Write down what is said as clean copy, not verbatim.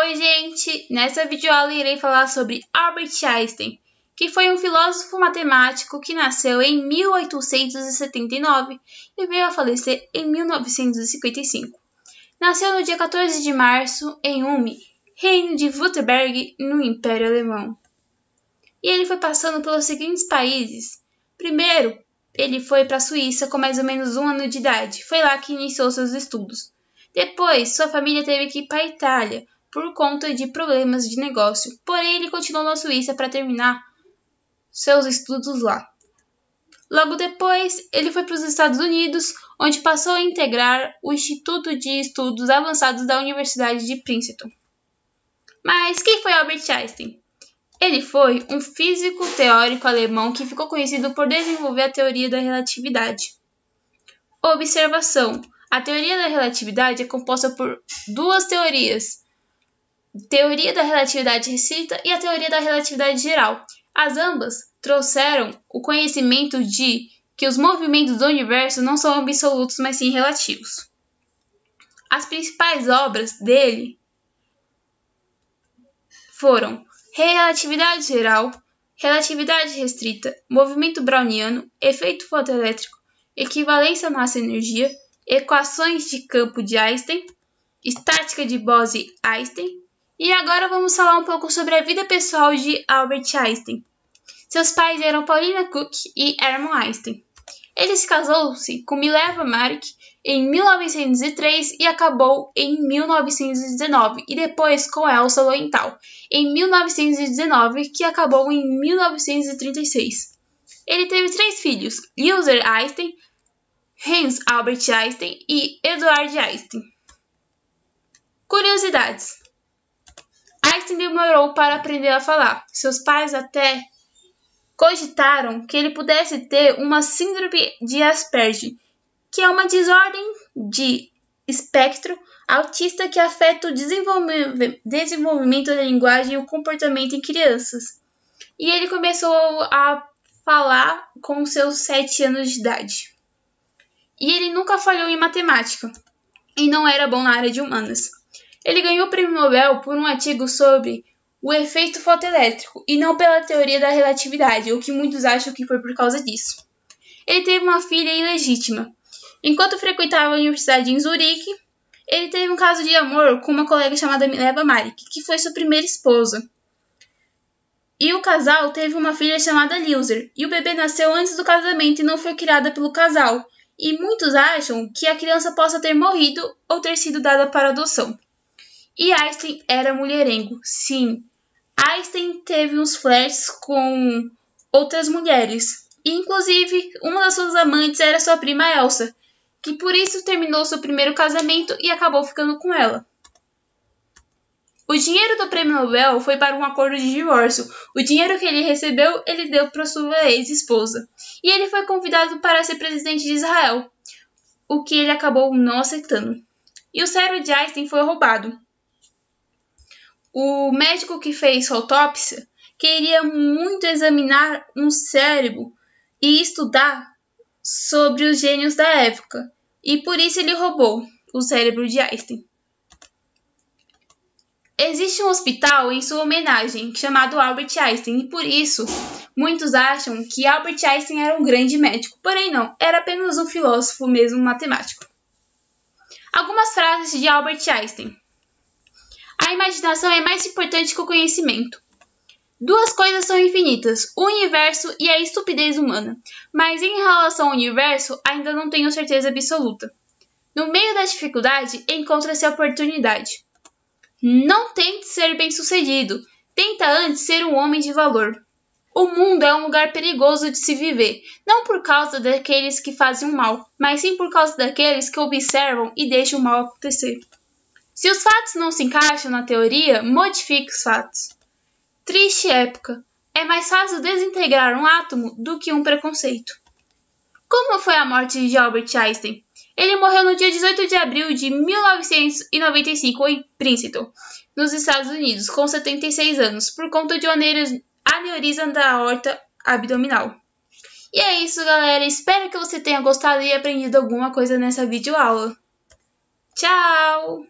Oi, gente! Nessa videoaula irei falar sobre Albert Einstein, que foi um filósofo matemático que nasceu em 1879 e veio a falecer em 1955. Nasceu no dia 14 de março em Ulm, Reino de Württemberg, no Império Alemão. E ele foi passando pelos seguintes países. Primeiro, ele foi para a Suíça com mais ou menos 1 ano de idade. Foi lá que iniciou seus estudos. Depois, sua família teve que ir para a Itália por conta de problemas de negócio. Porém, ele continuou na Suíça para terminar seus estudos lá. Logo depois, ele foi para os Estados Unidos, onde passou a integrar o Instituto de Estudos Avançados da Universidade de Princeton. Mas quem foi Albert Einstein? Ele foi um físico teórico alemão que ficou conhecido por desenvolver a teoria da relatividade. Observação: a teoria da relatividade é composta por duas teorias: teoria da relatividade restrita e a teoria da relatividade geral. As ambas trouxeram o conhecimento de que os movimentos do universo não são absolutos, mas sim relativos. As principais obras dele foram relatividade geral, relatividade restrita, movimento browniano, efeito fotoelétrico, equivalência massa-energia, equações de campo de Einstein, estática de Bose-Einstein. E agora vamos falar um pouco sobre a vida pessoal de Albert Einstein. Seus pais eram Paulina Cook e Hermann Einstein. Ele se casou-se com Mileva Maric em 1903 e acabou em 1919, e depois com Elsa Lowenthal em 1919, que acabou em 1936. Ele teve 3 filhos: Ilse Einstein, Hans Albert Einstein e Eduard Einstein. Curiosidades: Einstein demorou para aprender a falar. Seus pais até cogitaram que ele pudesse ter uma síndrome de Asperger, que é uma desordem de espectro autista que afeta o desenvolvimento da linguagem e o comportamento em crianças. E ele começou a falar com seus 7 anos de idade. E ele nunca falhou em matemática e não era bom na área de humanas. Ele ganhou o prêmio Nobel por um artigo sobre o efeito fotoelétrico e não pela teoria da relatividade, o que muitos acham que foi por causa disso. Ele teve uma filha ilegítima. Enquanto frequentava a universidade em Zurique, ele teve um caso de amor com uma colega chamada Mileva Maric, que foi sua primeira esposa. E o casal teve uma filha chamada Ilse, e o bebê nasceu antes do casamento e não foi criada pelo casal. E muitos acham que a criança possa ter morrido ou ter sido dada para adoção. E Einstein era mulherengo, sim. Einstein teve uns flertes com outras mulheres. E, inclusive, uma das suas amantes era sua prima Elsa, que por isso terminou seu primeiro casamento e acabou ficando com ela. O dinheiro do prêmio Nobel foi para um acordo de divórcio. O dinheiro que ele recebeu, ele deu para sua ex-esposa. E ele foi convidado para ser presidente de Israel, o que ele acabou não aceitando. E o cérebro de Einstein foi roubado. O médico que fez sua autópsia queria muito examinar um cérebro e estudar sobre os gênios da época, e por isso ele roubou o cérebro de Einstein. Existe um hospital em sua homenagem chamado Albert Einstein, e por isso muitos acham que Albert Einstein era um grande médico, porém não, era apenas um filósofo mesmo, matemático. Algumas frases de Albert Einstein: a imaginação é mais importante que o conhecimento. 2 coisas são infinitas, o universo e a estupidez humana. Mas em relação ao universo, ainda não tenho certeza absoluta. No meio da dificuldade, encontra-se a oportunidade. Não tente ser bem-sucedido. Tenta antes ser um homem de valor. O mundo é um lugar perigoso de se viver, não por causa daqueles que fazem o mal, mas sim por causa daqueles que observam e deixam o mal acontecer. Se os fatos não se encaixam na teoria, modifique os fatos. Triste época. É mais fácil desintegrar um átomo do que um preconceito. Como foi a morte de Albert Einstein? Ele morreu no dia 18 de abril de 1995 em Princeton, nos Estados Unidos, com 76 anos, por conta de um aneurisma da aorta abdominal. E é isso, galera. Espero que você tenha gostado e aprendido alguma coisa nessa videoaula. Tchau!